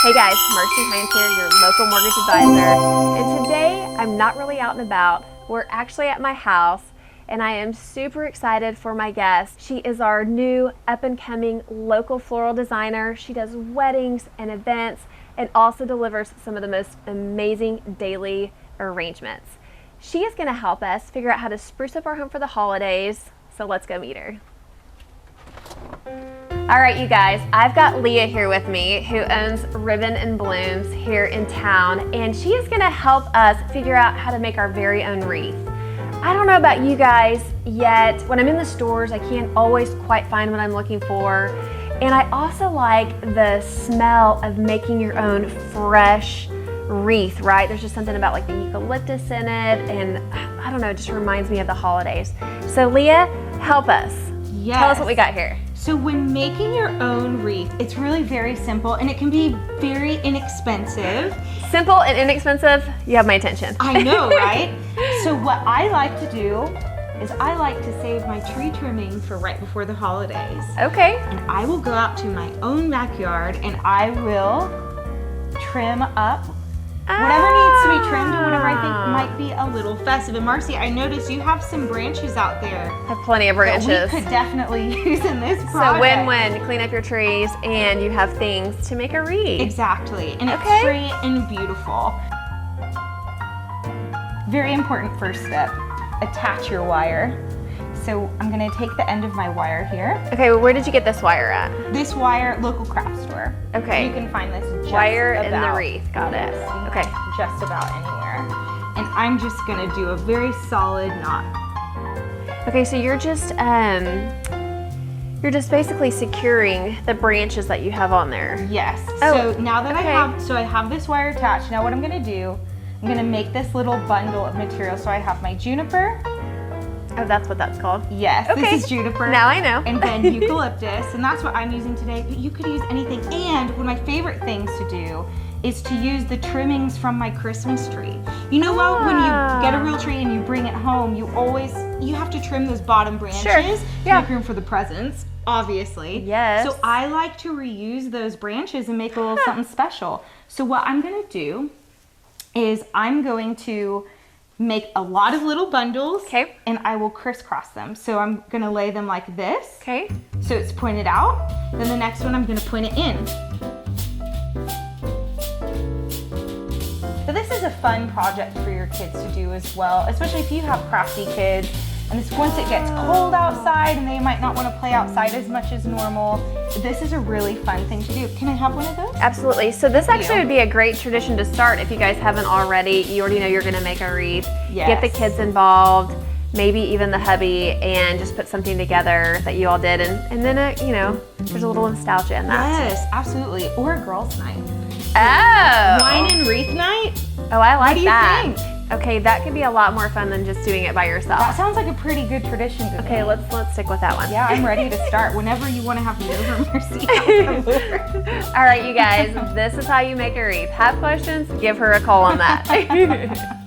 Hey guys, Marcy Hines here, your local mortgage advisor. And today, I'm not really out and about. We're actually at my house, and I am super excited for my guest. She is our new up-and-coming local floral designer. She does weddings and events, and also delivers some of the most amazing daily arrangements. She is gonna help us figure out how to spruce up our home for the holidays, so let's go meet her. All right, you guys, I've got Leah here with me, who owns Ribbon and Blooms here in town, and she is gonna help us figure out how to make our very own wreath. I don't know about you guys yet. When I'm in the stores, I can't always quite find what I'm looking for. And I also like the smell of making your own fresh wreath, right? There's just something about like the eucalyptus in it, and I don't know, it just reminds me of the holidays. So Leah, help us. Yes. Tell us what we got here. So when making your own wreath, it's really very simple and it can be very inexpensive. Simple and inexpensive, you have my attention. I know, right? So what I like to do is I like to save my tree trimming for right before the holidays. Okay. And I will go out to my own backyard and I will trim up whatever needs to be trimmed or whatever I think might be a little festive. And Marcy, I noticed you have some branches out there. I have plenty of branches. That we could definitely use in this project. So win-win, clean up your trees and you have things to make a wreath. Exactly, and it's free and beautiful. Very important first step, attach your wire. So I'm gonna take the end of my wire here. Okay, well, where did you get this wire at? This wire, local craft store. Okay. You can find this just wire about, in the wreath, got it. Okay. Just about anywhere. And I'm just gonna do a very solid knot. Okay, so you're just basically securing the branches that you have on there. Yes. Oh, so now that I have this wire attached, now what I'm gonna do, I'm gonna make this little bundle of material. So I have my juniper. Oh, that's what that's called? Yes, okay. This is juniper. Now I know. And then eucalyptus, and that's what I'm using today, but you could use anything. And one of my favorite things to do is to use the trimmings from my Christmas tree. You know what, when you get a real tree and you bring it home, you have to trim those bottom branches to make room for the presents, obviously. Yes. So I like to reuse those branches and make a little something special. So what I'm gonna do is I'm going to make a lot of little bundles, and I will crisscross them. So I'm gonna lay them like this. Okay. So it's pointed out. Then the next one I'm gonna point it in. So this is a fun project for your kids to do as well, especially if you have crafty kids. And this, once it gets cold outside and they might not want to play outside as much as normal, this is a really fun thing to do. Can I have one of those? Absolutely. So this actually would be a great tradition to start if you guys haven't already. You already know you're going to make a wreath. Yes. Get the kids involved, maybe even the hubby, and just put something together that you all did. And then, you know, there's a little nostalgia in that. Yes, absolutely. Or a girls' night. Oh. Wine and wreath night? Oh, I like that. What do you think? Okay, that could be a lot more fun than just doing it by yourself. That sounds like a pretty good tradition to me. Okay, let's stick with that one. Yeah, I'm ready to start. Whenever you want to have me over, Mercy. All right, you guys, this is how you make a wreath. Have questions? Give her a call on that.